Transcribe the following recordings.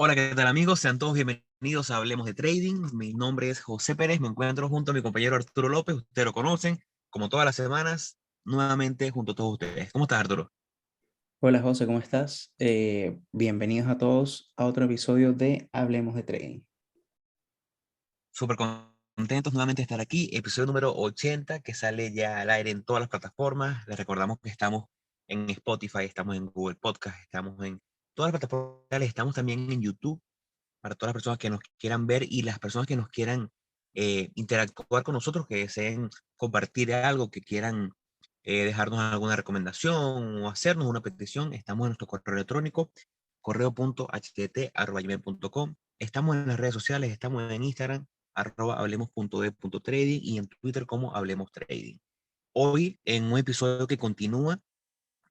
Hola, ¿qué tal amigos? Sean todos bienvenidos a Hablemos de Trading. Mi nombre es José Pérez, me encuentro junto a mi compañero Arturo López, ustedes lo conocen, como todas las semanas, nuevamente junto a todos ustedes. ¿Cómo estás, Arturo? Hola José, ¿cómo estás? Bienvenidos a todos a otro episodio de Hablemos de Trading. Súper contentos nuevamente de estar aquí, episodio número 80 que sale ya al aire en todas las plataformas. Les recordamos que estamos en Spotify, estamos en Google Podcast, estamos en todas las plataformas, estamos también en YouTube para todas las personas que nos quieran ver y las personas que nos quieran interactuar con nosotros, que deseen compartir algo, que quieran dejarnos alguna recomendación o hacernos una petición. Estamos en nuestro correo electrónico, correo.htt@gmail.com. Estamos en las redes sociales, estamos en Instagram, @hablemos.de.trading y en Twitter como Hablemos Trading. Hoy, en un episodio que continúa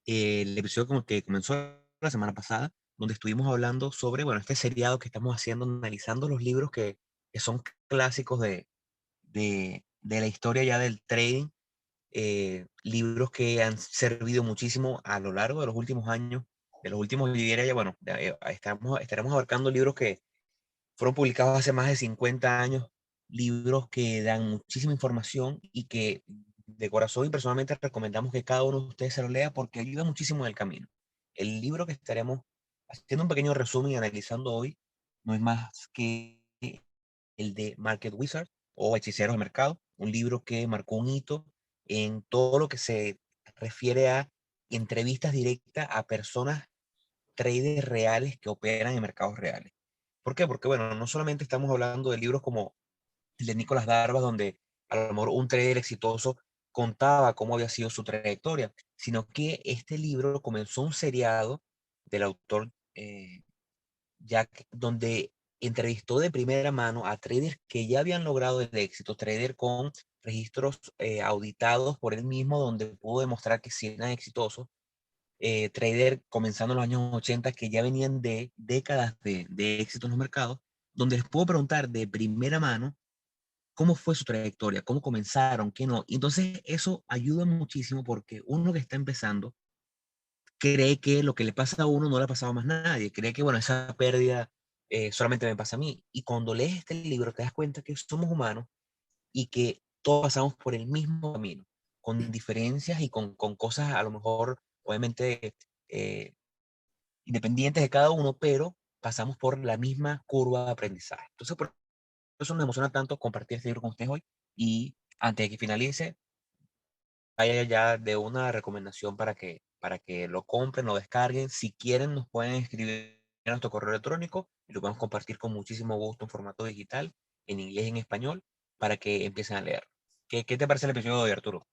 el episodio como que comenzó la semana pasada, donde estuvimos hablando sobre, bueno, este seriado que estamos haciendo, analizando los libros que son clásicos de la historia ya del trading, libros que han servido muchísimo a lo largo de los últimos años, de los últimos, diría ya, bueno, estaremos abarcando libros que fueron publicados hace más de 50 años, libros que dan muchísima información y que de corazón y personalmente recomendamos que cada uno de ustedes se lo lea porque ayuda muchísimo en el camino. El libro que estaremos haciendo un pequeño resumen y analizando hoy no es más que el de Market Wizard o Hechiceros de Mercado, un libro que marcó un hito en todo lo que se refiere a entrevistas directas a personas, traders reales que operan en mercados reales. ¿Por qué? Porque, bueno, no solamente estamos hablando de libros como el de Nicolás Darvas, donde a lo mejor un trader exitoso contaba cómo había sido su trayectoria, sino que este libro comenzó un seriado del autor Jack, donde entrevistó de primera mano a traders que ya habían logrado el éxito, traders con registros auditados por él mismo, donde pudo demostrar que sí eran exitosos, trader comenzando en los años 80 que ya venían de décadas de éxito en los mercados, donde les puedo preguntar de primera mano cómo fue su trayectoria, cómo comenzaron, qué no. Y entonces eso ayuda muchísimo porque uno que está empezando cree que lo que le pasa a uno no le ha pasado a más nadie, cree que, bueno, esa pérdida solamente me pasa a mí. Y cuando lees este libro te das cuenta que somos humanos y que todos pasamos por el mismo camino, con diferencias y con cosas a lo mejor, obviamente, eh, independientes de cada uno, pero pasamos por la misma curva de aprendizaje. Entonces, por eso me emociona tanto compartir este libro con ustedes hoy y antes de que finalice, vaya ya de una recomendación para que lo compren, lo descarguen. Si quieren, nos pueden escribir a nuestro correo electrónico y lo podemos compartir con muchísimo gusto en formato digital, en inglés y en español, para que empiecen a leer. ¿Qué te parece el episodio de hoy, Arturo?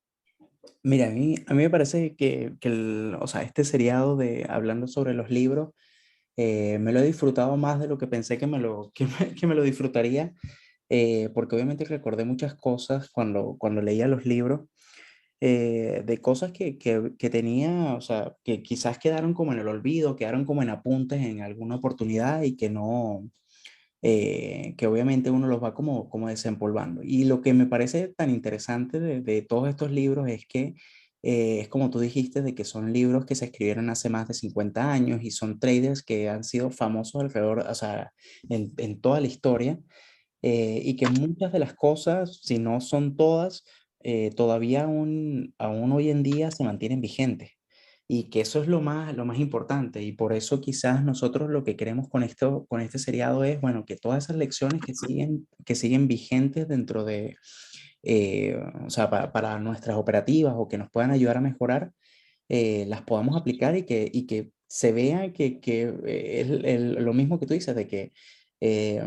Mira, a mí me parece que o sea, este seriado de hablando sobre los libros, me lo he disfrutado más de lo que pensé que me lo disfrutaría, porque obviamente recordé muchas cosas cuando leía los libros, de cosas que tenía, o sea, que quizás quedaron como en el olvido, quedaron como en apuntes en alguna oportunidad y que no, que obviamente uno los va como desempolvando. Y lo que me parece tan interesante de todos estos libros es que es como tú dijiste, de que son libros que se escribieron hace más de 50 años y son traders que han sido famosos alrededor, o sea, en toda la historia, y que muchas de las cosas, si no son todas, todavía aún hoy en día se mantienen vigentes. Y que eso es lo más importante. Y por eso quizás nosotros lo que queremos con este seriado es, bueno, que todas esas lecciones que siguen vigentes dentro de, o sea, para nuestras operativas o que nos puedan ayudar a mejorar, las podamos aplicar y que se vea que es lo mismo que tú dices, de que eh,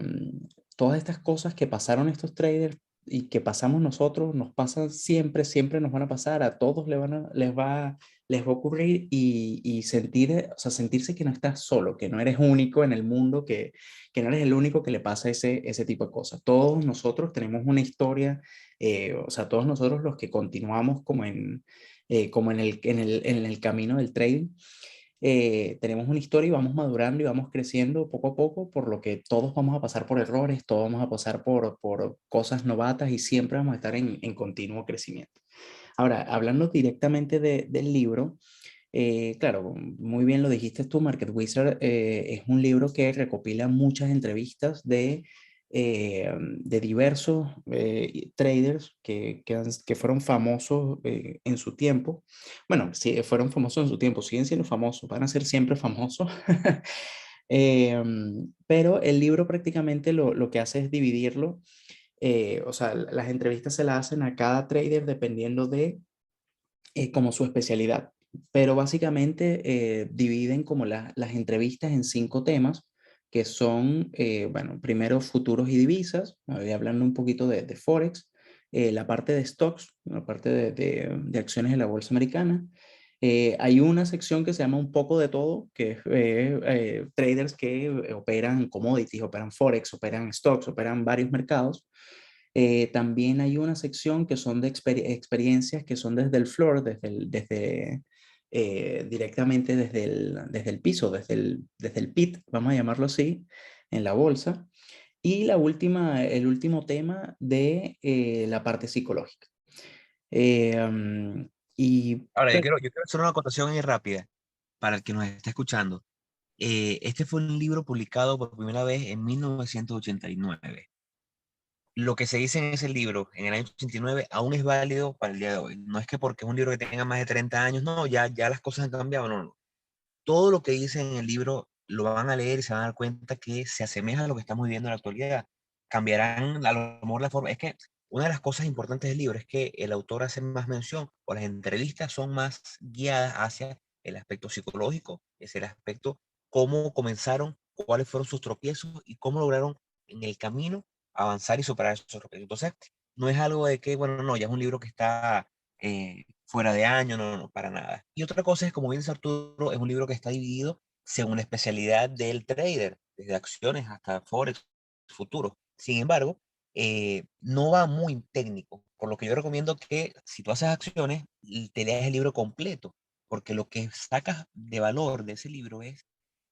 todas estas cosas que pasaron estos traders y que pasamos nosotros, nos pasan siempre, siempre nos van a pasar, a todos les va a ocurrir y sentir, o sea, sentirse que no estás solo, que no eres único en el mundo, que no eres el único que le pasa ese tipo de cosas. Todos nosotros tenemos una historia, o sea, todos nosotros los que continuamos como en el camino del trading, tenemos una historia y vamos madurando y vamos creciendo poco a poco, por lo que todos vamos a pasar por errores, todos vamos a pasar por cosas novatas y siempre vamos a estar en continuo crecimiento. Ahora, hablando directamente del libro, Claro, muy bien lo dijiste tú, Market Wizard es un libro que recopila muchas entrevistas de diversos traders que fueron famosos en su tiempo. Bueno, sí, fueron famosos en su tiempo, siguen siendo famosos, van a ser siempre famosos. Pero el libro prácticamente lo que hace es dividirlo, o sea, las entrevistas se las hacen a cada trader dependiendo de como su especialidad. Pero básicamente dividen como las entrevistas en 5 temas, que son, bueno, primero futuros y divisas, hablando un poquito de Forex, la parte de stocks, la parte de acciones de la bolsa americana. Hay una sección que se llama un poco de todo, que es traders que operan commodities, operan Forex, operan stocks, operan varios mercados. También hay una sección que son de experiencias que son desde el floor, directamente desde el piso, desde el pit, vamos a llamarlo así, en la bolsa. Y el último tema de la parte psicológica. Eh, um, y Ahora, yo pues, quiero, yo quiero hacer una acotación ahí rápida para el que nos está escuchando. Este fue un libro publicado por primera vez en 1989. Lo que se dice en ese libro, en el año 89, aún es válido para el día de hoy. No es que porque es un libro que tenga más de 30 años, no, ya las cosas han cambiado, no, no. Todo lo que dice en el libro lo van a leer y se van a dar cuenta que se asemeja a lo que estamos viviendo en la actualidad. Cambiarán a lo mejor la forma. Es que una de las cosas importantes del libro es que el autor hace más mención, o las entrevistas son más guiadas hacia el aspecto psicológico, es el aspecto cómo comenzaron, cuáles fueron sus tropiezos y cómo lograron en el camino avanzar y superar esos tropiezos. Entonces, no es algo de que, bueno, no, ya es un libro que está fuera de año, no, no, para nada. Y otra cosa es, como bien dice Arturo, es un libro que está dividido según la especialidad del trader, desde acciones hasta forex, futuros. Sin embargo, no va muy técnico, por lo que yo recomiendo que si tú haces acciones, te leas el libro completo, porque lo que sacas de valor de ese libro es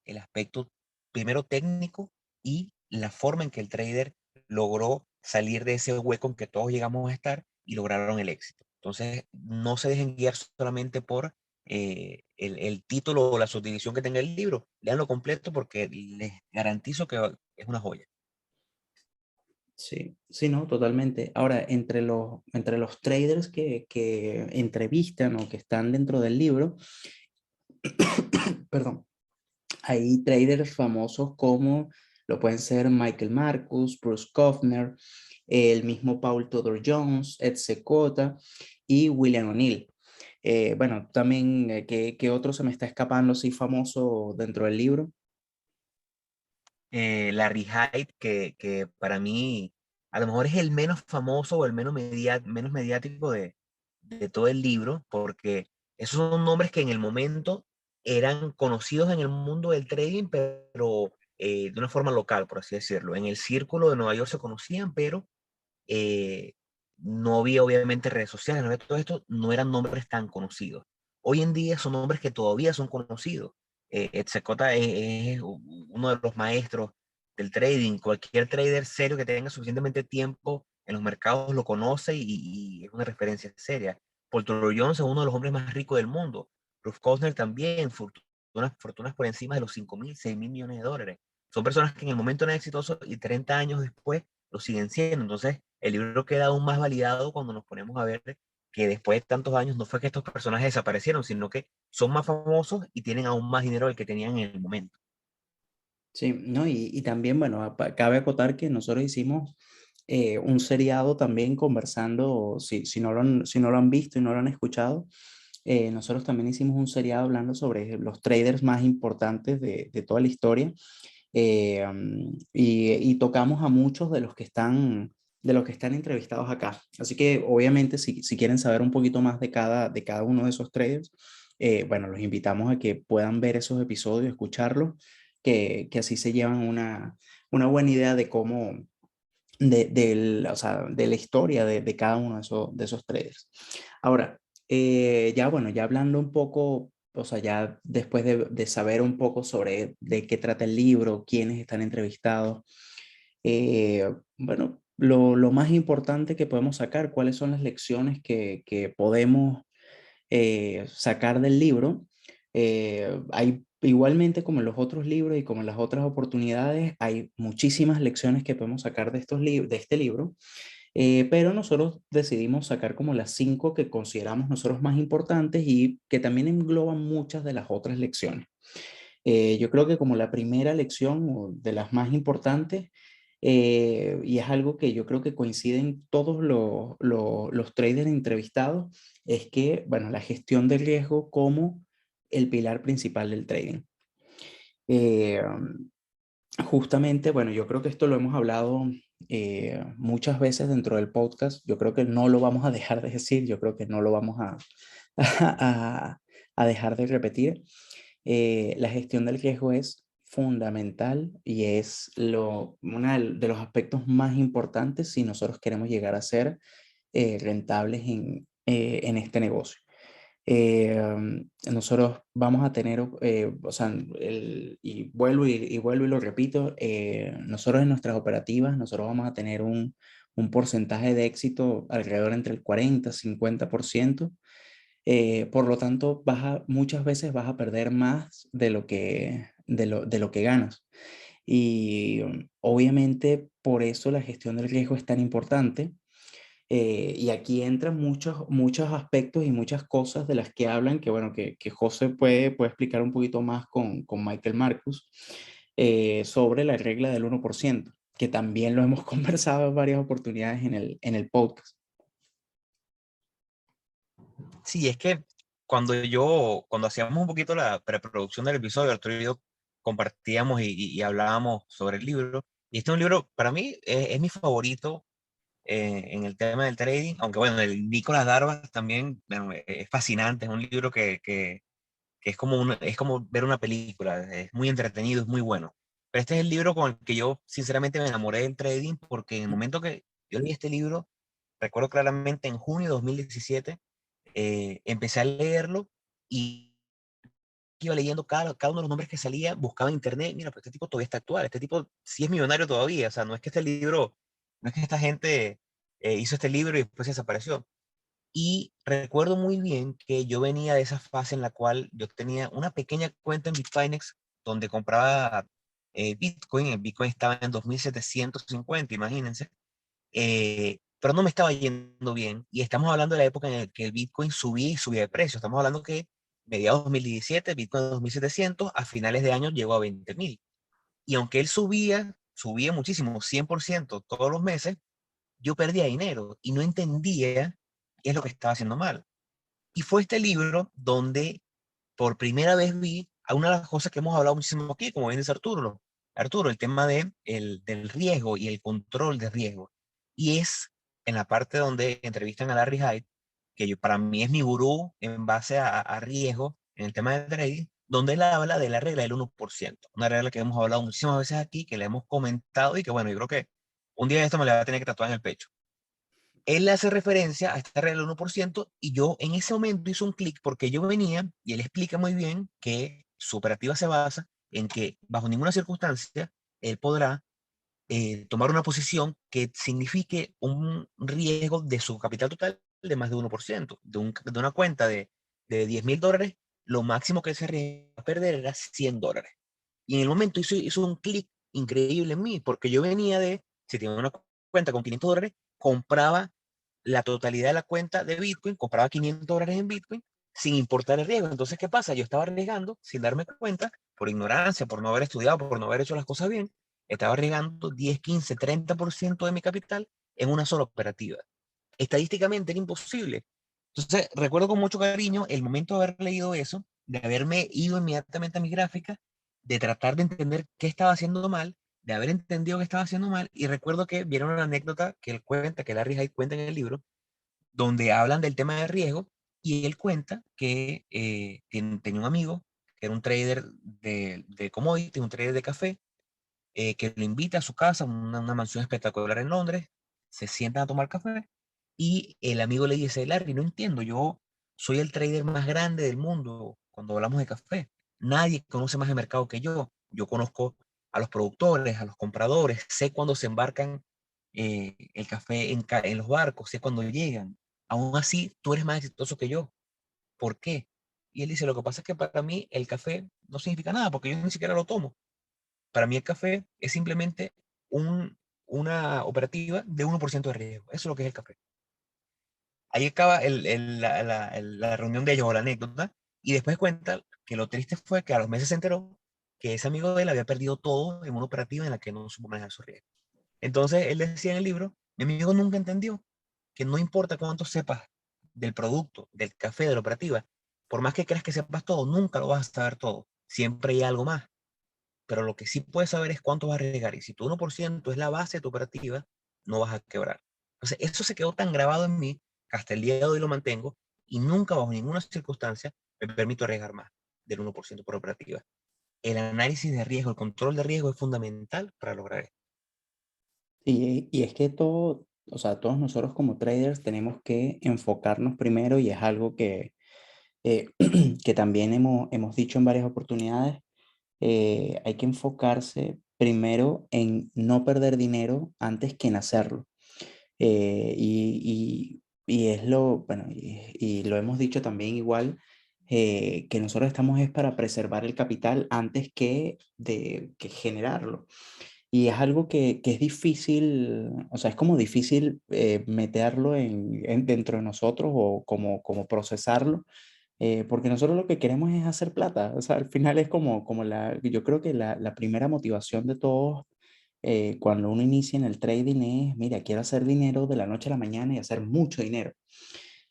el aspecto primero técnico y la forma en que el trader logró salir de ese hueco en que todos llegamos a estar y lograron el éxito. Entonces, no se dejen guiar solamente por el título o la subdivisión que tenga el libro. Leanlo completo porque les garantizo que es una joya. sí, sí, no, totalmente. Ahora, entre los traders que entrevistan o que están dentro del libro, perdón, hay traders famosos como lo pueden ser Michael Marcus, Bruce Kofner, el mismo Paul Tudor Jones, Ed Seykota y William O'Neill. Bueno, también, ¿qué otro se me está escapando así famoso dentro del libro? Larry Hyde, que para mí a lo mejor es el menos famoso o el menos mediático de todo el libro, porque esos son nombres que en el momento eran conocidos en el mundo del trading, pero de una forma local, por así decirlo. En el círculo de Nueva York se conocían, pero eh, no había obviamente redes sociales, no había todo esto, no eran nombres tan conocidos. Hoy en día son nombres que todavía son conocidos. Etcekota es uno de los maestros del trading. Cualquier trader serio que tenga suficientemente tiempo en los mercados lo conoce y es una referencia seria. Paul Tudor Jones es uno de los hombres más ricos del mundo. Bruce Kostner también, fortunas por encima de los 5.000, 6.000 millones de dólares. Son personas que en el momento eran exitosos y 30 años después lo siguen siendo. Entonces, el libro queda aún más validado cuando nos ponemos a ver que después de tantos años no fue que estos personajes desaparecieron, sino que son más famosos y tienen aún más dinero del que tenían en el momento. Sí, ¿no? Y también, bueno, cabe acotar que nosotros hicimos un seriado también conversando, si no lo han visto y no lo han escuchado, nosotros también hicimos un seriado hablando sobre los traders más importantes de toda la historia, y tocamos a muchos de los que están entrevistados acá. Así que obviamente si quieren saber un poquito más de cada uno de esos traders, bueno, los invitamos a que puedan ver esos episodios, escucharlos, que así se llevan una buena idea de cómo, o sea, de la historia de cada uno de esos traders. Ahora, ya bueno, ya hablando un poco, o sea, ya después de saber un poco sobre de qué trata el libro, quiénes están entrevistados, bueno, lo más importante que podemos sacar, cuáles son las lecciones que podemos sacar del libro. Hay igualmente como en los otros libros y como en las otras oportunidades, hay muchísimas lecciones que podemos sacar de, de este libro, pero nosotros decidimos sacar como las 5 que consideramos nosotros más importantes y que también engloban muchas de las otras lecciones. Yo creo que como la primera lección o de las más importantes, y es algo que yo creo que coinciden todos los traders entrevistados, es que, bueno, la gestión de riesgo como el pilar principal del trading. Eh, Justamente, bueno, yo creo que esto lo hemos hablado muchas veces dentro del podcast. Yo creo que no lo vamos a dejar de decir, yo creo que no lo vamos a, a, a dejar de repetir. La gestión del riesgo es fundamental y es uno de los aspectos más importantes si nosotros queremos llegar a ser rentables en este negocio. Nosotros vamos a tener, o sea, y vuelvo y lo repito, nosotros en nuestras operativas, nosotros vamos a tener un porcentaje de éxito alrededor entre el 40-50%. Por lo tanto, muchas veces vas a perder más de lo que ganas. Y obviamente por eso la gestión del riesgo es tan importante. Y aquí entran muchos aspectos y muchas cosas de las que hablan, que bueno, que José puede explicar un poquito más con Michael Marcus, sobre la regla del 1%, que también lo hemos conversado en varias oportunidades en el podcast. Sí, es que cuando hacíamos un poquito la preproducción del episodio, Arturo y yo compartíamos y hablábamos sobre el libro. Y este es un libro, para mí, es mi favorito en el tema del trading, aunque bueno, el Nicolás Darvas también bueno, es fascinante, es un libro que es como ver una película, es muy entretenido, es muy bueno. Pero este es el libro con el que yo sinceramente me enamoré del trading, porque en el momento que yo leí este libro, recuerdo claramente en junio de 2017, empecé a leerlo y iba leyendo cada uno de los nombres que salía, buscaba en internet, mira, pues este tipo todavía está actual, este tipo sí es millonario todavía, o sea, no es que este libro, no es que esta gente hizo este libro y después se desapareció. Y recuerdo muy bien que yo venía de esa fase en la cual yo tenía una pequeña cuenta en Bitfinex donde compraba Bitcoin. El Bitcoin estaba en 2.750, imagínense. Pero no me estaba yendo bien. Y estamos hablando de la época en la que el Bitcoin subía y subía de precio. Estamos hablando que mediados de 2017, Bitcoin 2.700, a finales de año llegó a 20.000. Y aunque él subía muchísimo, 100% todos los meses, yo perdía dinero y no entendía qué es lo que estaba haciendo mal. Y fue este libro donde por primera vez vi a una de las cosas que hemos hablado muchísimo aquí, como bien dice Arturo. Arturo, el tema del riesgo y el control de riesgo. Y es en la parte donde entrevistan a Larry Hyde, que para mí es mi gurú en base a riesgo en el tema de trading, donde él habla de la regla del 1%. Una regla que hemos hablado muchísimas veces aquí, que le hemos comentado y que bueno, yo creo que un día de esto me la voy a tener que tatuar en el pecho. Él le hace referencia a esta regla del 1% y yo en ese momento hice un clic porque yo venía y él explica muy bien que su operativa se basa en que bajo ninguna circunstancia él podrá tomar una posición que signifique un riesgo de su capital total de más de 1%. De una cuenta de $10.000, lo máximo que se arriesga a perder era $100. Y en el momento hizo un clic increíble en mí, porque yo venía si tenía una cuenta con $500, compraba la totalidad de la cuenta de Bitcoin, compraba $500 en Bitcoin sin importar el riesgo. Entonces, ¿qué pasa? Yo estaba arriesgando sin darme cuenta, por ignorancia, por no haber estudiado, por no haber hecho las cosas bien, estaba arriesgando 10, 15, 30% de mi capital en una sola operativa. Estadísticamente era imposible. Entonces, recuerdo con mucho cariño el momento de haber leído eso, de haberme ido inmediatamente a mi gráfica, de tratar de entender qué estaba haciendo mal, de haber entendido que estaba haciendo mal, y recuerdo que vieron una anécdota que él cuenta, que Larry Hyde cuenta en el libro, donde hablan del tema de riesgo, y él cuenta que tenía un amigo que era un trader de commodity, un trader de café, que lo invita a su casa, una mansión espectacular en Londres, se sientan a tomar café y el amigo le dice, Larry, no entiendo, yo soy el trader más grande del mundo cuando hablamos de café. Nadie conoce más el mercado que yo. Yo conozco a los productores, a los compradores, sé cuándo se embarcan el café en los barcos, sé cuándo llegan. Aún así, tú eres más exitoso que yo. ¿Por qué? Y él dice, lo que pasa es que para mí el café no significa nada porque yo ni siquiera lo tomo. Para mí el café es simplemente una operativa de 1% de riesgo. Eso es lo que es el café. Ahí acaba la reunión de ellos o la anécdota, y después cuenta que lo triste fue que a los meses se enteró que ese amigo de él había perdido todo en una operativa en la que no supo manejar su riesgo. Entonces él decía en el libro, mi amigo nunca entendió que no importa cuánto sepas del producto, del café, de la operativa, por más que creas que sepas todo, nunca lo vas a saber todo. Siempre hay algo más. Pero lo que sí puedes saber es cuánto vas a arriesgar. Y si tu 1% es la base de tu operativa, no vas a quebrar. Entonces, eso se quedó tan grabado en mí que hasta el día de hoy lo mantengo y nunca, bajo ninguna circunstancia, me permito arriesgar más del 1% por operativa. El análisis de riesgo, el control de riesgo es fundamental para lograr esto. Y es que todo, o sea, todos nosotros como traders tenemos que enfocarnos primero y es algo eh, que también hemos dicho en varias oportunidades. Hay que enfocarse primero en no perder dinero antes que en hacerlo. Y es lo, bueno, y lo hemos dicho también igual, que nosotros estamos es para preservar el capital antes que generarlo. Y es algo que es difícil, o sea, es como difícil meterlo dentro de nosotros o como procesarlo, porque nosotros lo que queremos es hacer plata. O sea, al final es yo creo que la primera motivación de todos cuando uno inicia en el trading es, mira, quiero hacer dinero de la noche a la mañana y hacer mucho dinero.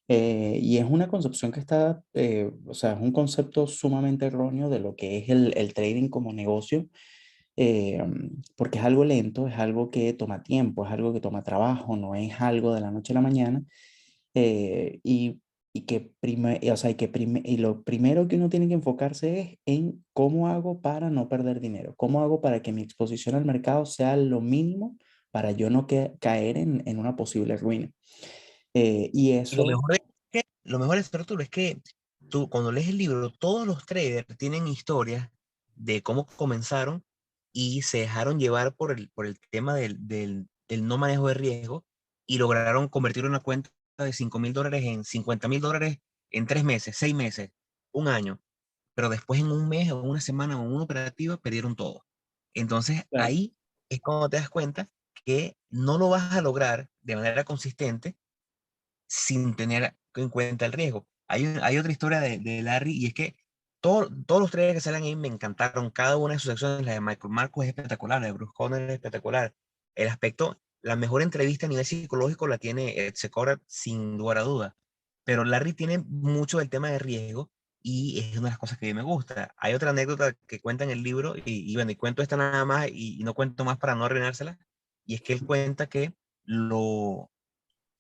Y es una concepción que está, o sea, es un concepto sumamente erróneo de lo que es el trading como negocio, porque es algo lento, es algo que toma tiempo, es algo que toma trabajo, no es algo de la noche a la mañana. eh, y, o sea, y lo primero que uno tiene que enfocarse es en cómo hago para no perder dinero, cómo hago para que mi exposición al mercado sea lo mínimo para yo no caer en una posible ruina. Y Y lo eso, mejor es lo mejor es, Arturo, es que tú cuando lees el libro, todos los traders tienen historias de cómo comenzaron y se dejaron llevar por el tema del no manejo de riesgo y lograron convertir una cuenta de $5,000 en $50,000 en 3 meses, 6 meses, un año. Pero después en un mes o una semana o en una operativa perdieron todo. Entonces claro, ahí es cuando te das cuenta que no lo vas a lograr de manera consistente sin tener en cuenta el riesgo. Hay otra historia de Larry, y es que todos los traders que salen ahí me encantaron. Cada una de sus acciones, la de Michael Marcos es espectacular, la de Bruce Conner es espectacular. El aspecto, la mejor entrevista a nivel psicológico la tiene Ed Secora sin lugar a duda. Pero Larry tiene mucho del tema de riesgo y es una de las cosas que a mí me gusta. Hay otra anécdota que cuenta en el libro, y bueno, y cuento esta nada más y no cuento más para no arruinársela, y es que él cuenta que lo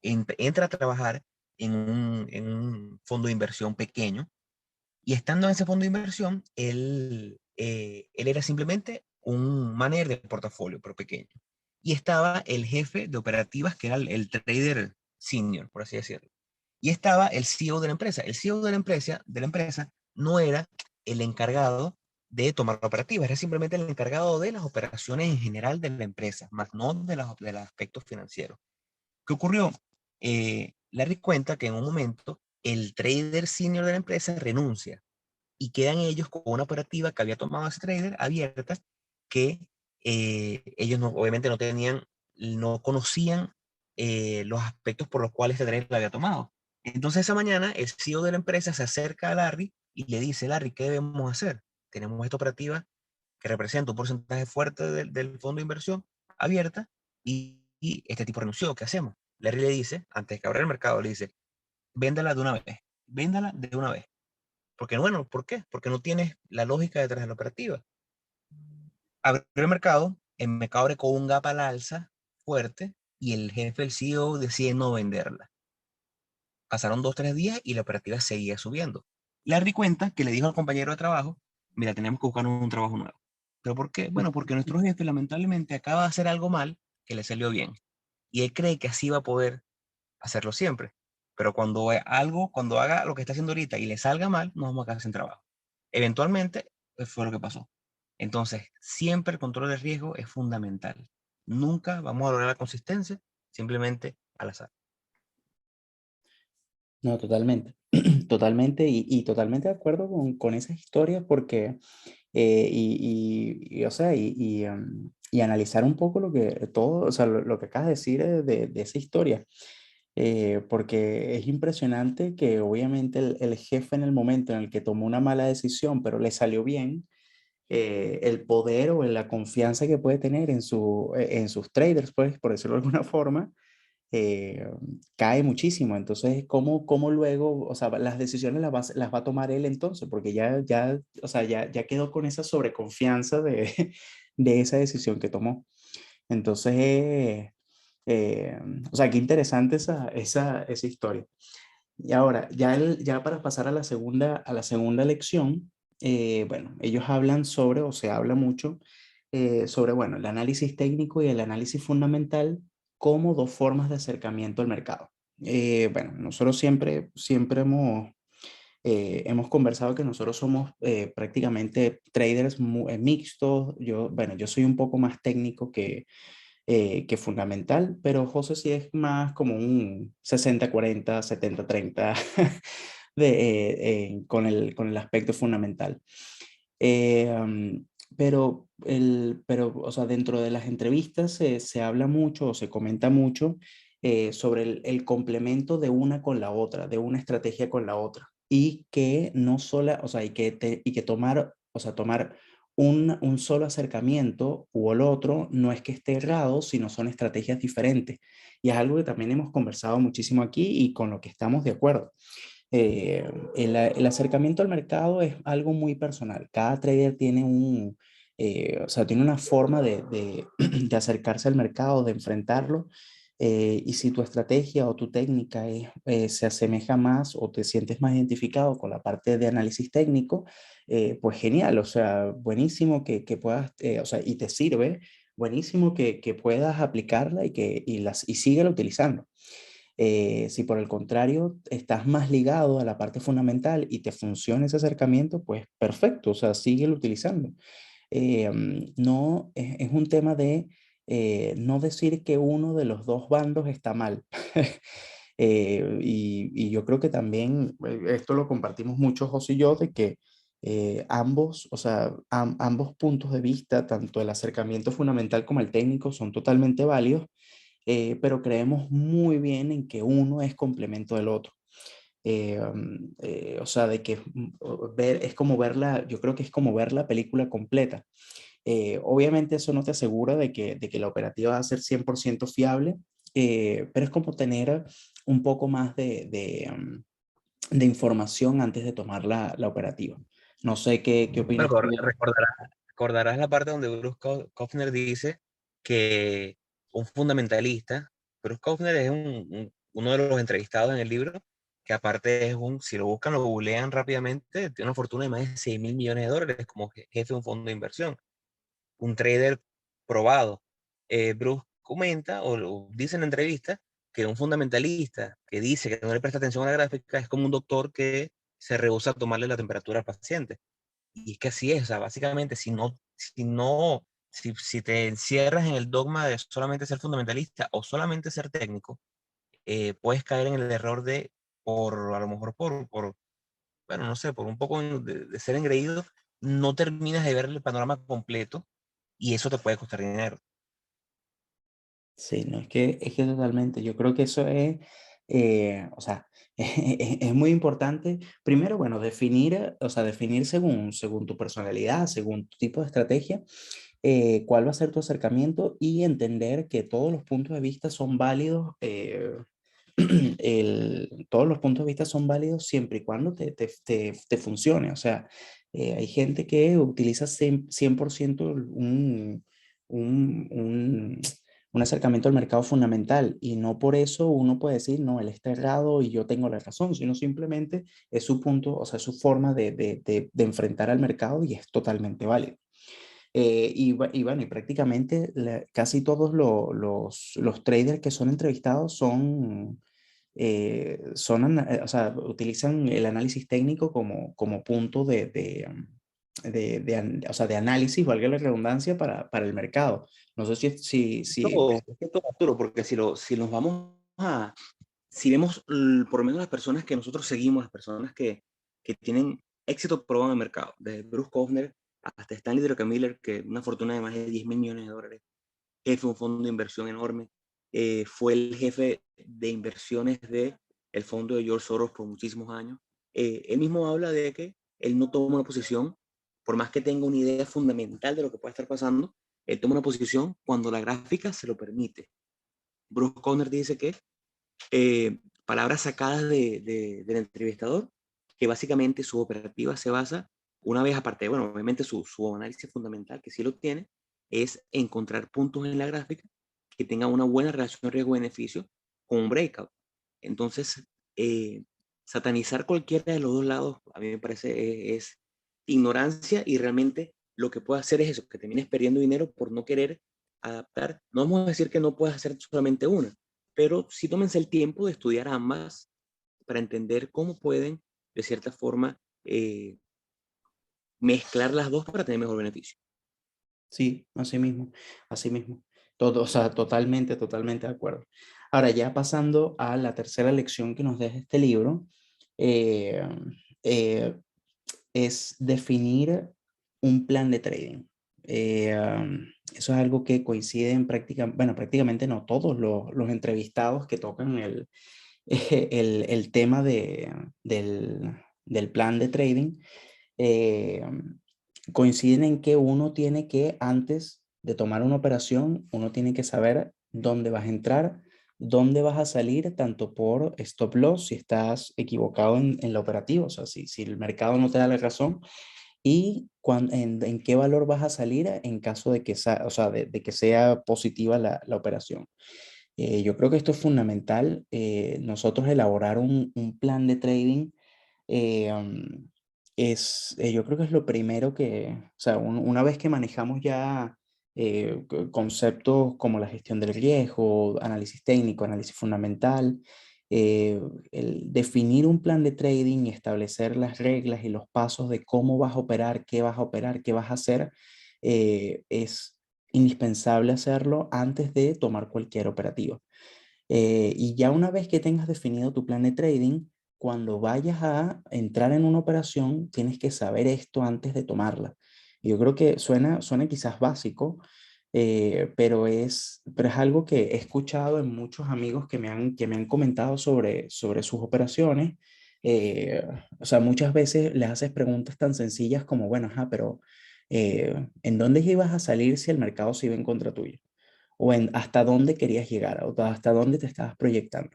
entra a trabajar en un fondo de inversión pequeño, y estando en ese fondo de inversión, él era simplemente un manager de portafolio, pero pequeño. Y estaba el jefe de operativas, que era el trader senior, por así decirlo. Y estaba el CEO de la empresa. El CEO de la empresa no era el encargado de tomar la operativa, era simplemente el encargado de las operaciones en general de la empresa, más no de los aspectos financieros. ¿Qué ocurrió? Larry cuenta que en un momento el trader senior de la empresa renuncia y quedan ellos con una operativa que había tomado ese trader abierta, que ellos no, obviamente no conocían los aspectos por los cuales ese trader la había tomado. Entonces esa mañana el CEO de la empresa se acerca a Larry y le dice, Larry, ¿qué debemos hacer? Tenemos esta operativa que representa un porcentaje fuerte del fondo de inversión abierta, y este tipo renunció, ¿qué hacemos? Larry le dice, antes de que abra el mercado, le dice, véndala de una vez, véndala de una vez. Porque bueno, ¿por qué? Porque no tienes la lógica detrás de la operativa. Abrió el mercado abre con un gap al alza fuerte, y el jefe, el CEO, decide no venderla. Pasaron 2, 3 días y la operativa seguía subiendo. Larry cuenta que le dijo al compañero de trabajo, mira, tenemos que buscar un trabajo nuevo. ¿Pero por qué? Bueno, porque nuestro jefe lamentablemente acaba de hacer algo mal que le salió bien. Y él cree que así va a poder hacerlo siempre. Pero cuando haga lo que está haciendo ahorita y le salga mal, nos vamos a quedar sin trabajo. Eventualmente, pues, fue lo que pasó. Entonces, siempre el control de riesgo es fundamental. Nunca vamos a lograr la consistencia simplemente al azar. No, totalmente. Totalmente y totalmente de acuerdo con esas historias porque, o sea, y analizar un poco lo que todo, o sea, lo que acabas de decir de esa historia. Porque es impresionante que obviamente el jefe en el momento en el que tomó una mala decisión, pero le salió bien, el poder o la confianza que puede tener en sus traders, pues, por decirlo de alguna forma, eh, cae muchísimo. Entonces, ¿cómo luego, o sea, las decisiones las va a tomar él entonces? Porque o sea, ya quedó con esa sobreconfianza de esa decisión que tomó. Entonces, eh, o sea, qué interesante esa historia. Y ahora, ya para pasar a la segunda lección, bueno, ellos hablan sobre, o se habla mucho sobre, bueno, el análisis técnico y el análisis fundamental como dos formas de acercamiento al mercado. Bueno, nosotros siempre hemos conversado que nosotros somos prácticamente traders mixtos. Bueno, yo soy un poco más técnico que fundamental, pero José sí es más como un 60-40, 70-30 con el aspecto fundamental. Pero, o sea, dentro de las entrevistas se habla mucho o se comenta mucho sobre el complemento de una con la otra, de una estrategia con la otra. Y que no sola, o sea, y que tomar, o sea, tomar un solo acercamiento u el otro no es que esté errado, sino son estrategias diferentes. Y es algo que también hemos conversado muchísimo aquí y con lo que estamos de acuerdo. El acercamiento al mercado es algo muy personal. Cada trader tiene o sea, tiene una forma de acercarse al mercado, de enfrentarlo. Y si tu estrategia o tu técnica se asemeja más o te sientes más identificado con la parte de análisis técnico, pues genial, o sea, buenísimo que puedas, o sea, y te sirve, buenísimo que puedas aplicarla y síguela utilizando. Si por el contrario estás más ligado a la parte fundamental y te funciona ese acercamiento, pues perfecto, o sea, síguelo utilizando. No, es un tema de no decir que uno de los dos bandos está mal. Y yo creo que también esto lo compartimos mucho José y yo, de que ambos, o sea, ambos puntos de vista, tanto el acercamiento fundamental como el técnico, son totalmente válidos, pero creemos muy bien en que uno es complemento del otro. O sea, de que es como verla, yo creo que es como ver la película completa. Obviamente eso no te asegura de que la operativa va a ser 100% fiable, pero es como tener un poco más de información antes de tomar la operativa. No sé qué Bueno, opinas tú. recordarás la parte donde Bruce Kofner dice que un fundamentalista, Bruce Kofner es uno de los entrevistados en el libro, que aparte si lo buscan, lo googlean rápidamente, tiene una fortuna de más de $6.000 millones como jefe de un fondo de inversión, un trader probado. Bruce comenta o dice en la entrevista que un fundamentalista que dice que no le presta atención a la gráfica es como un doctor que se rehúsa a tomarle la temperatura al paciente. Y es que así es, o sea, básicamente, si te encierras en el dogma de solamente ser fundamentalista o solamente ser técnico, puedes caer en el error a lo mejor bueno, no sé, por un poco de ser engreído, no terminas de ver el panorama completo y eso te puede costar dinero. Sí, no, es que totalmente, yo creo que eso es, o sea, es muy importante, primero, bueno, definir, o sea, definir según tu personalidad, según tu tipo de estrategia, cuál va a ser tu acercamiento y entender que todos los puntos de vista son válidos, todos los puntos de vista son válidos siempre y cuando te funcione, o sea, hay gente que utiliza 100% un, un, un acercamiento al mercado fundamental y no por eso uno puede decir, no, él está errado y yo tengo la razón, sino simplemente es su punto, o sea, su forma de enfrentar al mercado y es totalmente válido. Y bueno, y prácticamente casi todos los traders que son entrevistados o sea, utilizan el análisis técnico como punto o sea, de análisis, valga la redundancia, para el mercado. No sé si. Es que todo, Arturo, porque si nos vamos si vemos por lo menos las personas que nosotros seguimos, las personas que tienen éxito probado en el mercado, desde Bruce Kovner hasta Stanley Druckenmiller, que una fortuna de más de $10.000 millones, jefe de un fondo de inversión enorme, fue el jefe de inversiones de el fondo de George Soros por muchísimos años. Él mismo habla de que él no toma una posición, por más que tenga una idea fundamental de lo que puede estar pasando, él toma una posición cuando la gráfica se lo permite. Bruce Conner dice que palabras sacadas del entrevistador, que básicamente su operativa se basa, una vez aparte, bueno, obviamente su análisis fundamental, que sí lo tiene, es encontrar puntos en la gráfica que tengan una buena relación riesgo-beneficio con un breakout. Entonces, satanizar cualquiera de los dos lados, a mí me parece es ignorancia, y realmente lo que puede hacer es eso, que termines perdiendo dinero por no querer adaptar. No vamos a decir que no puedas hacer solamente una, pero sí tómense el tiempo de estudiar ambas para entender cómo pueden, de cierta forma, mezclar las dos para tener mejor beneficio. Sí, así mismo, así mismo. Todo, o sea, totalmente, totalmente de acuerdo. Ahora, ya pasando a la tercera lección que nos deja este libro, eh, eh, es definir un plan de trading. Eso es algo que coincide en bueno, prácticamente no todos los entrevistados que tocan el tema del plan de trading. eh, Coinciden en que uno tiene que, antes de tomar una operación, uno tiene que saber dónde vas a entrar, dónde vas a salir, tanto por stop loss, si estás equivocado en la operativa, o sea, si el mercado no te da la razón, y en qué valor vas a salir en caso de que, o sea, de que sea positiva la operación. Yo creo que esto es fundamental, nosotros elaborar un plan de trading. Yo creo que es lo primero que, o sea, una vez que manejamos ya conceptos como la gestión del riesgo, análisis técnico, análisis fundamental, el definir un plan de trading y establecer las reglas y los pasos de cómo vas a operar, qué vas a hacer, es indispensable hacerlo antes de tomar cualquier operativa. Y ya una vez que tengas definido tu plan de trading, cuando vayas a entrar en una operación, tienes que saber esto antes de tomarla. Yo creo que suena quizás básico, pero es algo que he escuchado en muchos amigos que me han comentado sobre sus operaciones. Eh, o sea, muchas veces les haces preguntas tan sencillas como, bueno, ajá, pero ¿en dónde ibas a salir si el mercado se iba en contra tuya? O en hasta dónde querías llegar, o hasta dónde te estabas proyectando.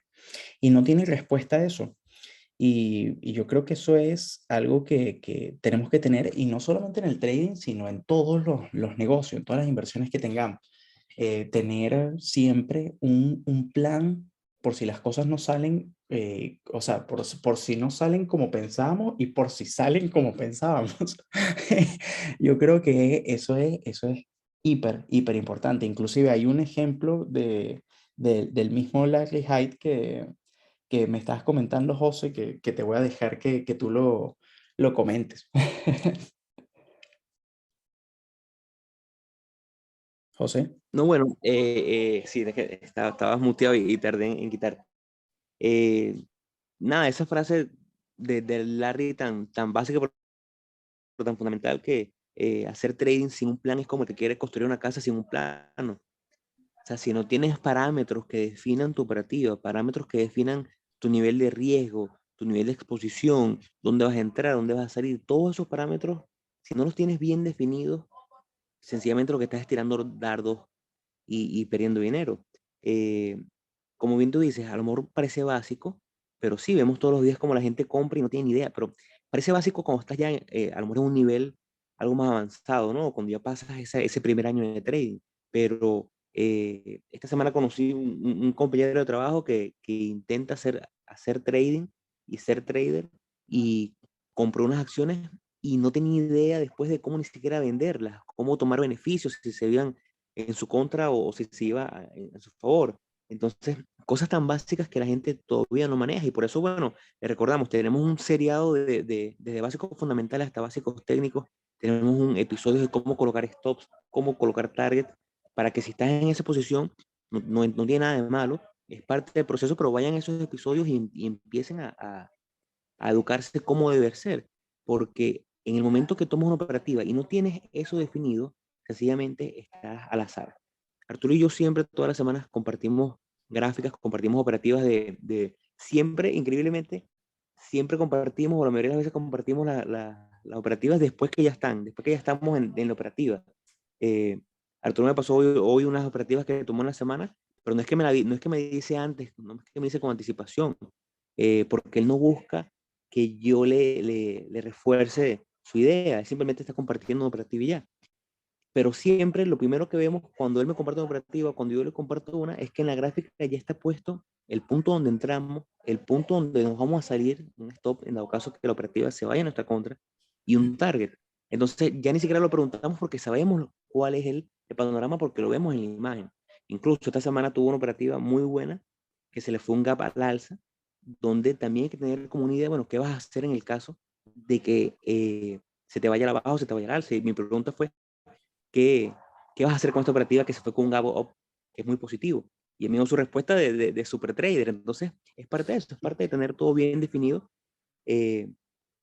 Y no tiene respuesta a eso. Y yo creo que eso es algo que tenemos que tener, y no solamente en el trading, sino en todos los negocios, en todas las inversiones que tengamos. Tener siempre un plan por si las cosas no salen, o sea, por si no salen como pensábamos y por si salen como pensábamos. Yo creo que eso es hiper, hiper importante. Inclusive hay un ejemplo del mismo Larry Hyde que me estabas comentando, José, que te voy a dejar que tú lo comentes. José. No, bueno, sí, es que estabas muteado y tardé en quitar. Eh, Nada, esa frase de Larry tan básica pero tan fundamental, que hacer trading sin un plan es como que quieres construir una casa sin un plano. O sea, si no tienes parámetros que definan tu operativa, parámetros que definan tu nivel de riesgo, tu nivel de exposición, dónde vas a entrar, dónde vas a salir, todos esos parámetros, si no los tienes bien definidos, sencillamente lo que estás es tirando dardos y perdiendo dinero. Eh, Como bien tú dices, a lo mejor parece básico, pero sí, vemos todos los días como la gente compra y no tiene ni idea, pero parece básico cuando estás ya a lo mejor en un nivel algo más avanzado, ¿no? Cuando ya pasas ese primer año de trading. Pero esta semana conocí un compañero de trabajo que intenta hacer trading y ser trader, y compró unas acciones y no tenía idea después de cómo ni siquiera venderlas, cómo tomar beneficios, si se iban en su contra o si se iba en su favor. Entonces, cosas tan básicas que la gente todavía no maneja, y por eso, bueno, le recordamos, tenemos un seriado desde básicos fundamentales hasta básicos técnicos, tenemos un episodio de cómo colocar stops, cómo colocar target, para que si estás en esa posición, no tiene nada de malo, es parte del proceso, pero vayan a esos episodios y empiecen a educarse cómo debe ser, porque en el momento que tomas una operativa y no tienes eso definido, sencillamente estás al azar. Arturo y yo siempre, todas las semanas, compartimos gráficas, compartimos operativas siempre, increíblemente, siempre compartimos, o la mayoría de las veces compartimos las operativas después que ya están, después que ya estamos en la operativa. Eh, Arturo me pasó hoy unas operativas que tomó en la semana, pero no es que no es que me dice antes, no es que me dice con anticipación, porque él no busca que yo le refuerce su idea, él simplemente está compartiendo una operativa y ya. Pero siempre lo primero que vemos cuando él me comparte una operativa, cuando yo le comparto una, es que en la gráfica ya está puesto el punto donde entramos, el punto donde nos vamos a salir, un stop en dado caso que la operativa se vaya a nuestra contra, y un target. Entonces ya ni siquiera lo preguntamos porque sabemos cuál es el panorama porque lo vemos en la imagen. Incluso esta semana tuvo una operativa muy buena que se le fue un gap al alza, donde también hay que tener como una idea, bueno, ¿qué vas a hacer en el caso de que se te vaya a la baja o se te vaya al alza? Y mi pregunta fue, ¿qué, qué vas a hacer con esta operativa que se fue con un gap up, que es muy positivo? Y él me dio su respuesta de super trader. Entonces, es parte de eso, es parte de tener todo bien definido eh,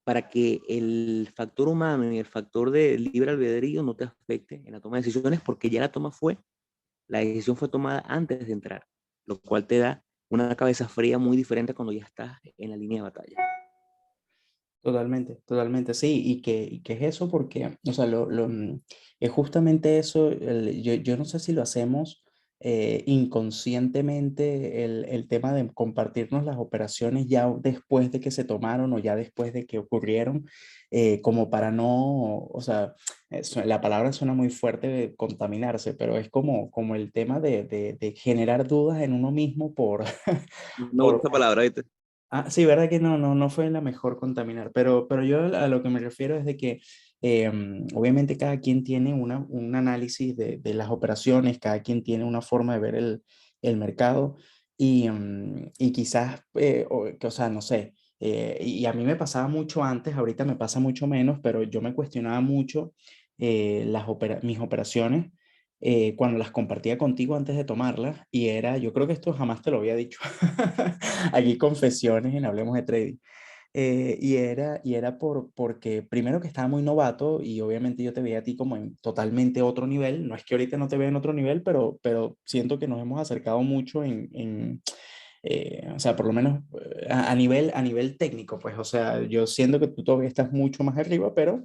para que el factor humano y el factor de libre albedrío no te afecte en la toma de decisiones, porque ya la decisión fue tomada antes de entrar, lo cual te da una cabeza fría muy diferente cuando ya estás en la línea de batalla. Totalmente, totalmente, sí, y que es eso porque, o sea, es justamente eso, yo no sé si lo hacemos inconscientemente, el tema de compartirnos las operaciones ya después de que se tomaron o ya después de que ocurrieron, como para no, o sea, la palabra suena muy fuerte de contaminarse, pero es como el tema de generar dudas en uno mismo por, No gusta esa palabra, ¿viste? Ah, sí, verdad que no fue la mejor contaminar, pero yo a lo que me refiero es de que obviamente cada quien tiene un análisis de las operaciones, cada quien tiene una forma de ver el mercado y quizás, o sea, no sé, y a mí me pasaba mucho antes, ahorita me pasa mucho menos, pero yo me cuestionaba mucho mis operaciones cuando las compartía contigo antes de tomarlas y era, yo creo que esto jamás te lo había dicho, aquí confesiones en Hablemos de Trading. Y era porque primero que estaba muy novato y obviamente yo te veía a ti como en totalmente otro nivel. No es que ahorita no te vea en otro nivel, pero siento que nos hemos acercado mucho o sea, por lo menos a nivel técnico, pues, o sea, yo siento que tú todavía estás mucho más arriba, pero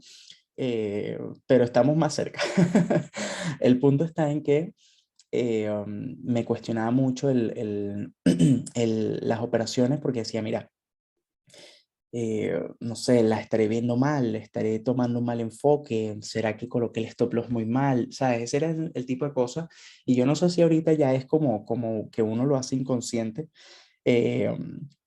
estamos más cerca. El punto está en que me cuestionaba mucho las operaciones porque decía, mira, no sé, la estaré viendo mal, estaré tomando un mal enfoque, será que coloqué el stop loss muy mal, ¿sabes? Ese era el tipo de cosas. Y yo no sé si ahorita ya es como que uno lo hace inconsciente,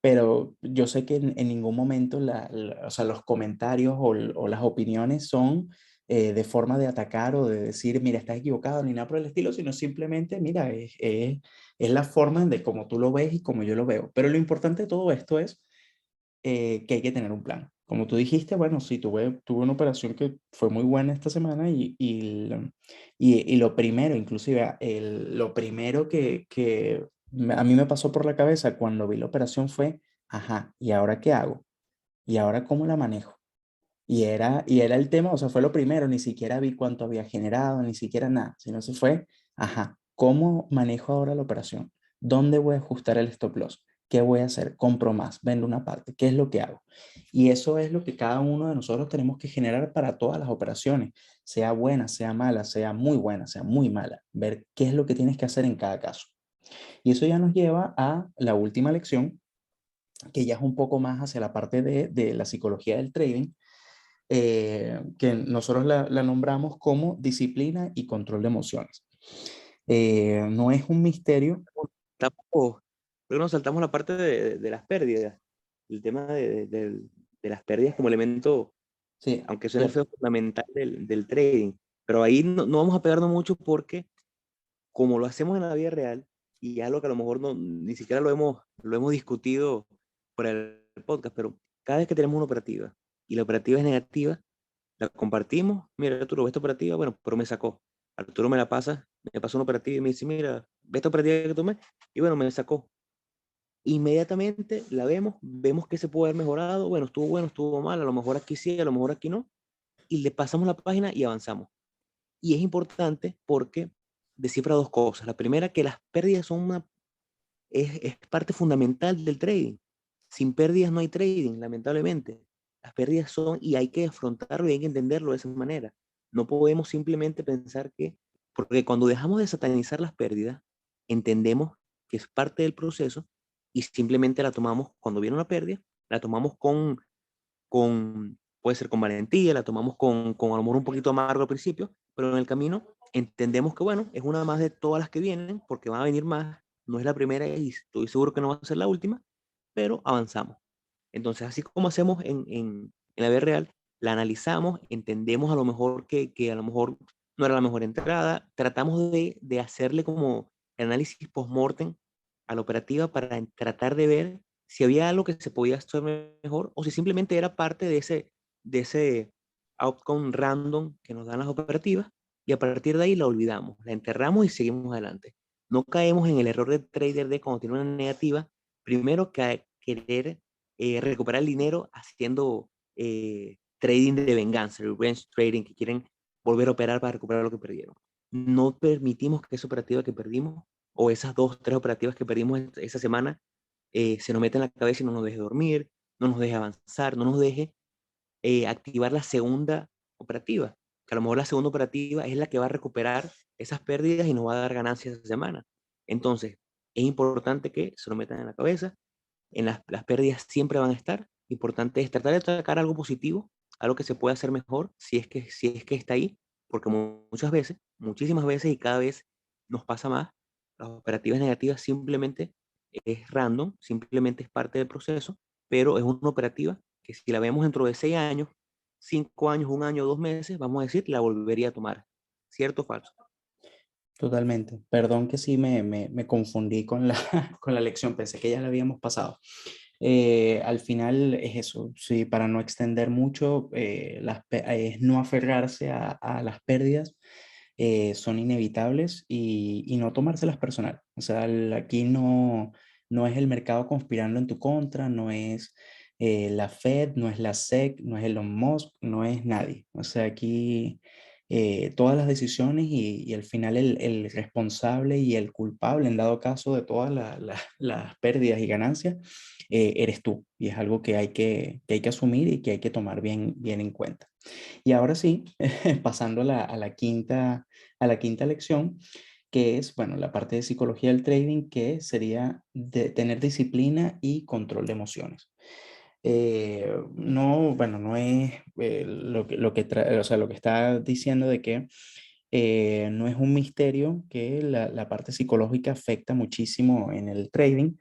pero yo sé que en ningún momento o sea, los comentarios o las opiniones son de forma de atacar o de decir, mira, estás equivocado, ni nada por el estilo, sino simplemente, mira, es la forma de cómo tú lo ves y como yo lo veo. Pero lo importante de todo esto es que hay que tener un plan. Como tú dijiste, bueno, sí, tuve una operación que fue muy buena esta semana y lo primero, inclusive, lo primero que a mí me pasó por la cabeza cuando vi la operación fue, ajá, ¿y ahora qué hago? ¿Y ahora cómo la manejo? Y era el tema, o sea, fue lo primero, ni siquiera vi cuánto había generado, ni siquiera nada, sino se fue, ajá, ¿cómo manejo ahora la operación? ¿Dónde voy a ajustar el stop loss? ¿Qué voy a hacer? ¿Compro más? ¿Vendo una parte? ¿Qué es lo que hago? Y eso es lo que cada uno de nosotros tenemos que generar para todas las operaciones, sea buena, sea mala, sea muy buena, sea muy mala, ver qué es lo que tienes que hacer en cada caso. Y eso ya nos lleva a la última lección, que ya es un poco más hacia la parte de la psicología del trading, que nosotros la nombramos como disciplina y control de emociones. No es un misterio. Tampoco, creo que nos saltamos la parte de las pérdidas, el tema de las pérdidas como elemento, Sí, aunque suene feo, fundamental del trading. Pero ahí no vamos a pegarnos mucho porque como lo hacemos en la vida real, y algo que a lo mejor ni siquiera lo hemos discutido por el podcast, pero cada vez que tenemos una operativa y la operativa es negativa, la compartimos. Mira, Arturo, ve esta operativa, bueno, pero me sacó. Arturo me la pasa, me pasó una operativa y me dice, mira, ve esta operativa que tomé, y bueno, me sacó. inmediatamente la vemos que se puede haber mejorado, bueno, estuvo mal, a lo mejor aquí sí, a lo mejor aquí no, y le pasamos la página y avanzamos. Y es importante porque descifra dos cosas. La primera, que las pérdidas son es parte fundamental del trading. Sin pérdidas no hay trading, lamentablemente. Las pérdidas son, y hay que afrontarlo y hay que entenderlo de esa manera. No podemos simplemente pensar que, porque cuando dejamos de satanizar las pérdidas, entendemos que es parte del proceso y simplemente la tomamos, cuando viene una pérdida, la tomamos puede ser con valentía, la tomamos con a lo mejor un poquito amargo al principio, pero en el camino entendemos que, bueno, es una más de todas las que vienen, porque van a venir más, no es la primera y estoy seguro que no va a ser la última, pero avanzamos. Entonces, así como hacemos en la vida real, la analizamos, entendemos a lo mejor que a lo mejor no era la mejor entrada, tratamos de hacerle como el análisis post-mortem a la operativa para tratar de ver si había algo que se podía hacer mejor o si simplemente era parte de ese outcome random que nos dan las operativas y a partir de ahí la olvidamos, la enterramos y seguimos adelante. No caemos en el error de trader de cuando tiene una negativa, primero que querer recuperar el dinero haciendo trading de venganza, revenge trading, que quieren volver a operar para recuperar lo que perdieron. No permitimos que esa operativa que perdimos o esas dos, tres operativas que perdimos esa semana se nos meta en la cabeza y no nos deje dormir, no nos deje avanzar, no nos deje activar la segunda operativa, que a lo mejor la segunda operativa es la que va a recuperar esas pérdidas y nos va a dar ganancias esa semana. Entonces, es importante que se lo metan en la cabeza, las pérdidas siempre van a estar, importante es tratar de sacar algo positivo, algo que se pueda hacer mejor, si es que está ahí, porque muchas veces, muchísimas veces y cada vez nos pasa más, las operativas negativas simplemente es random, simplemente es parte del proceso, pero es una operativa que si la vemos dentro de 6 años, 5 años, un año, 2 meses, vamos a decir, la volvería a tomar. ¿Cierto o falso? Totalmente. Perdón que sí me confundí con la, con la lección, pensé que ya la habíamos pasado. Al final es eso, sí, para no extender mucho, es no aferrarse a las pérdidas, son inevitables y no tomárselas personal. O sea, aquí no es el mercado conspirando en tu contra, no es la Fed, no es la SEC, no es Elon Musk, no es nadie. O sea, aquí todas las decisiones y al final el responsable y el culpable en dado caso de todas las pérdidas y ganancias eres tú. Y es algo que hay que asumir y que hay que tomar bien en cuenta. Y ahora sí, pasando a la quinta lección, que es, bueno, la parte de psicología del trading, que sería de tener disciplina y control de emociones. No, bueno, no es o sea, lo que está diciendo de que no es un misterio que la parte psicológica afecta muchísimo en el trading.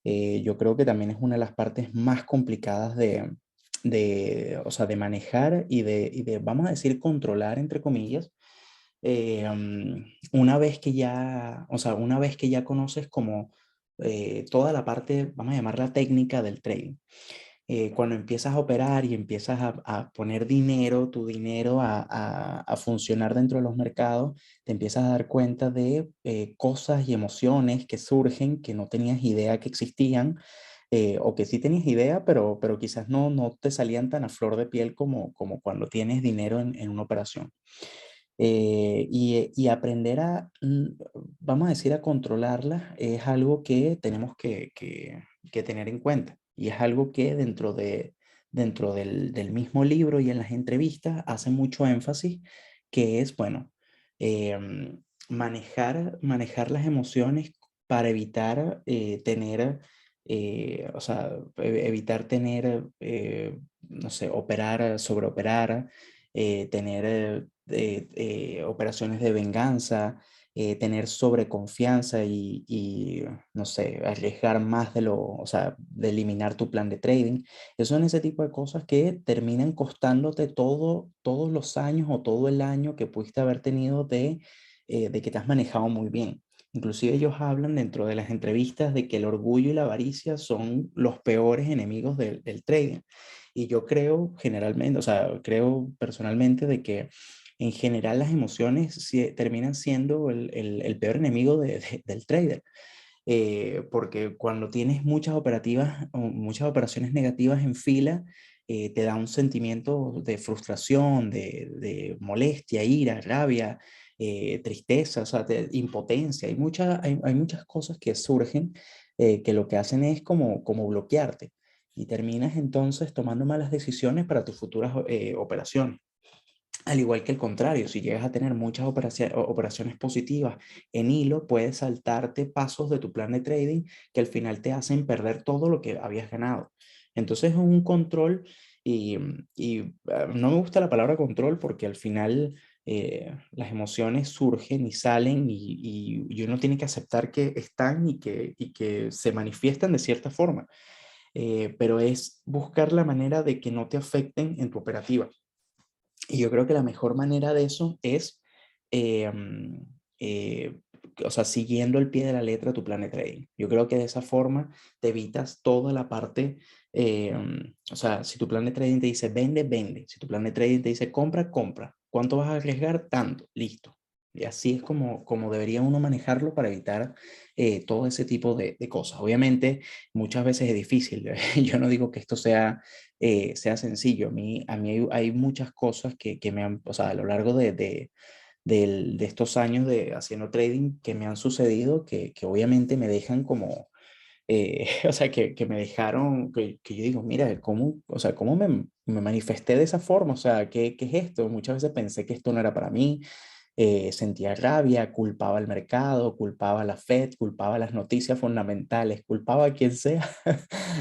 Yo creo que también es una de las partes más complicadas o sea, de manejar y de, vamos a decir, controlar, entre comillas. Una vez que ya, o sea, una vez que ya conoces como toda la parte, vamos a llamarla técnica del trading, cuando empiezas a operar y empiezas a poner dinero, tu dinero a funcionar dentro de los mercados, te empiezas a dar cuenta de cosas y emociones que surgen que no tenías idea que existían, o que sí tenías idea, pero quizás no te salían tan a flor de piel como cuando tienes dinero en una operación. Y aprender vamos a decir, a controlarla es algo que tenemos que tener en cuenta. Y es algo que dentro del mismo libro y en las entrevistas hace mucho énfasis, que es, bueno, manejar las emociones para evitar tener, o sea, evitar tener, no sé, operar, sobreoperar, tener operaciones de venganza, tener sobreconfianza y, no sé, arriesgar más o sea, de eliminar tu plan de trading. Esos son ese tipo de cosas que terminan costándote todos los años o todo el año que pudiste haber tenido de que te has manejado muy bien. Inclusive ellos hablan dentro de las entrevistas de que el orgullo y la avaricia son los peores enemigos del trading. Y yo creo generalmente, o sea, creo personalmente de que en general las emociones terminan siendo el peor enemigo del trader. porque cuando tienes muchas operativas o muchas operaciones negativas en fila, te da un sentimiento de frustración, de molestia, ira, rabia, tristeza, o sea, impotencia. Hay muchas cosas que surgen que lo que hacen es como bloquearte y terminas entonces tomando malas decisiones para tus futuras operaciones. Al igual que el contrario, si llegas a tener muchas operaciones positivas en hilo, puedes saltarte pasos de tu plan de trading que al final te hacen perder todo lo que habías ganado. Entonces es un control y no me gusta la palabra control porque al final las emociones surgen y salen y uno tiene que aceptar que están y que se manifiestan de cierta forma. Pero es buscar la manera de que no te afecten en tu operativa. Y yo creo que la mejor manera de eso es, eh, mm, eh, o sea, siguiendo al pie de la letra tu plan de trading. Yo creo que de esa forma te evitas toda la parte, o sea, si tu plan de trading te dice vende, vende. Si tu plan de trading te dice compra, compra. ¿Cuánto vas a arriesgar? Tanto. Listo. Y así es como debería uno manejarlo para evitar todo ese tipo de cosas. Obviamente, muchas veces es difícil. Yo no digo que esto sea sencillo. A mí hay muchas cosas que me han, o sea, a lo largo de estos años de haciendo trading que me han sucedido que obviamente me dejan como, o sea, que me dejaron, que yo digo, mira, ¿cómo, o sea, cómo me manifesté de esa forma? O sea, ¿qué es esto? Muchas veces pensé que esto no era para mí, sentía rabia, culpaba al mercado, culpaba a la Fed, culpaba a las noticias fundamentales, culpaba a quien sea,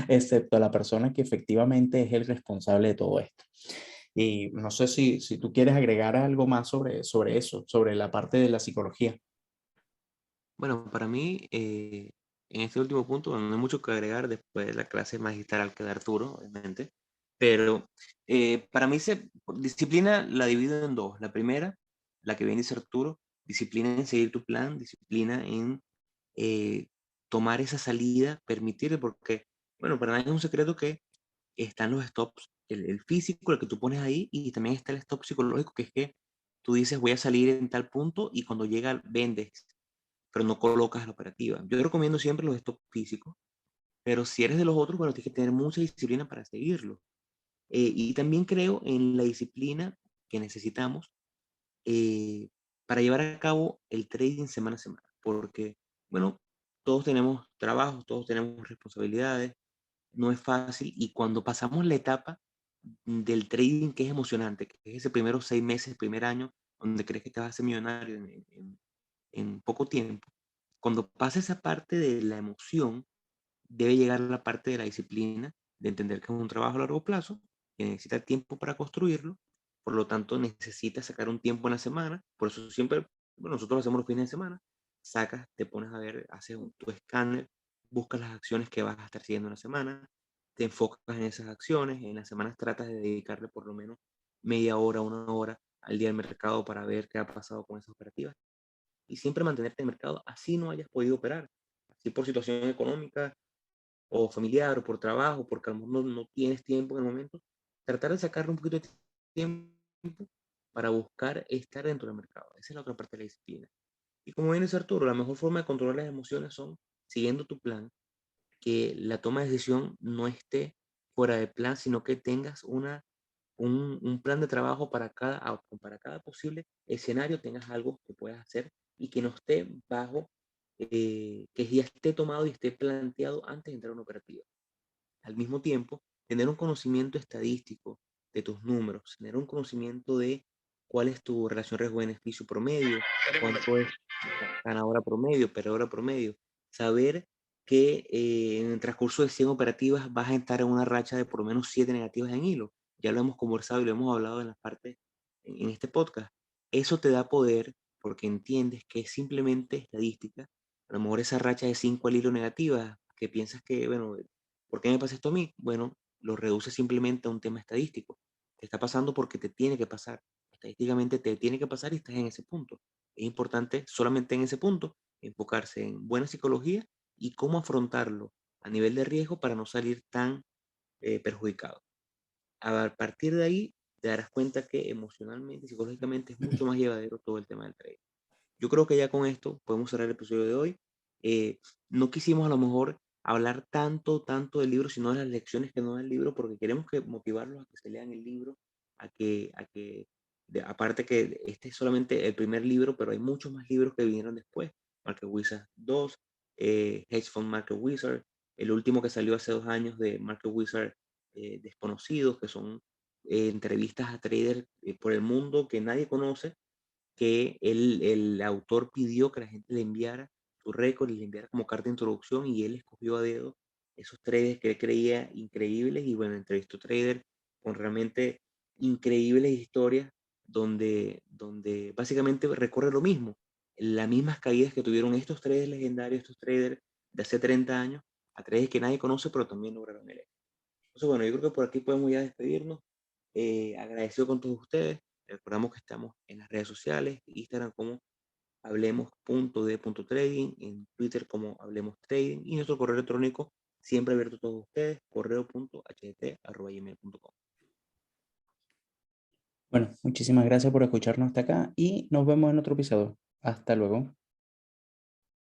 excepto a la persona que efectivamente es el responsable de todo esto. Y no sé si tú quieres agregar algo más sobre eso, sobre la parte de la psicología. Bueno, para mí, en este último punto, bueno, no hay mucho que agregar después de la clase magistral que da Arturo, obviamente, pero para mí disciplina la divido en dos. La primera, la que bien dice Arturo, disciplina en seguir tu plan, disciplina en eh, tomar esa salida, permitir, porque, bueno, para nadie es un secreto que están los stops, el físico, el que tú pones ahí, y también está el stop psicológico, que es que tú dices voy a salir en tal punto y cuando llega vendes, pero no colocas la operativa. Yo recomiendo siempre los stops físicos, pero si eres de los otros, bueno, tienes que tener mucha disciplina para seguirlo. Y también creo en la disciplina que necesitamos eh, para llevar a cabo el trading semana a semana, porque, bueno, todos tenemos trabajos, todos tenemos responsabilidades, no es fácil y cuando pasamos la etapa del trading que es emocionante, que es ese primeros 6 meses, primer año, donde crees que te vas a hacer millonario en poco tiempo, cuando pasa esa parte de la emoción, debe llegar la parte de la disciplina, de entender que es un trabajo a largo plazo, que necesita tiempo para construirlo, por lo tanto necesitas sacar un tiempo en la semana, por eso siempre, bueno, nosotros lo hacemos los fines de semana, sacas, te pones a ver, haces tu escáner, buscas las acciones que vas a estar siguiendo en la semana, te enfocas en esas acciones, en las semanas tratas de dedicarle por lo menos media hora, una hora al día del mercado para ver qué ha pasado con esas operativas y siempre mantenerte en el mercado, así no hayas podido operar, así por situación económica o familiar o por trabajo, porque a lo mejor no tienes tiempo en el momento, tratar de sacarle un poquito de tiempo para buscar estar dentro del mercado. Esa es la otra parte de la disciplina. Y como viene Arturo, la mejor forma de controlar las emociones son siguiendo tu plan, que la toma de decisión no esté fuera de plan, sino que tengas un plan de trabajo para cada outcome, para cada posible escenario, tengas algo que puedas hacer y que no esté bajo, que ya esté tomado y esté planteado antes de entrar a una operativa. Al mismo tiempo, tener un conocimiento estadístico de tus números, tener un conocimiento de cuál es tu relación riesgo-beneficio promedio, cuánto es ganadora promedio, perdedora promedio, saber que en el transcurso de 100 operativas vas a estar en una racha de por lo menos 7 negativas en hilo. Ya lo hemos conversado y lo hemos hablado en las partes en este podcast. Eso te da poder porque entiendes que es simplemente estadística. A lo mejor esa racha de 5 al hilo negativa, que piensas que, bueno, ¿por qué me pasa esto a mí? Bueno, lo reduce simplemente a un tema estadístico. Te está pasando porque te tiene que pasar. Estadísticamente te tiene que pasar y estás en ese punto. Es importante solamente en ese punto enfocarse en buena psicología y cómo afrontarlo a nivel de riesgo para no salir tan perjudicado. A partir de ahí te darás cuenta que emocionalmente y psicológicamente es mucho más llevadero todo el tema del trading. Yo creo que ya con esto podemos cerrar el episodio de hoy. no quisimos a lo mejor hablar tanto del libro, sino de las lecciones que nos da el libro, porque queremos que motivarlos a que se lean el libro, aparte que este es solamente el primer libro, pero hay muchos más libros que vinieron después. Market Wizard 2, Hedge Fund Market Wizard, el último que salió hace 2 años de Market Wizard Desconocidos, que son entrevistas a traders por el mundo que nadie conoce, que el autor pidió que la gente le enviara su récord y le enviara como carta de introducción, y él escogió a dedo esos traders que él creía increíbles, y bueno, entrevistó traders con realmente increíbles historias donde básicamente recorre lo mismo, las mismas caídas que tuvieron estos traders legendarios, estos traders de hace 30 años, a traders que nadie conoce, pero también lograron el éxito. Entonces, bueno, yo creo que por aquí podemos ya despedirnos. Agradecido con todos ustedes. Recordamos que estamos en las redes sociales, Instagram como hablemos.de.trading, en Twitter como Hablemos Trading, y nuestro correo electrónico siempre abierto a todos ustedes, correo.ht@gmail.com. Bueno, muchísimas gracias por escucharnos hasta acá y nos vemos en otro episodio. Hasta luego.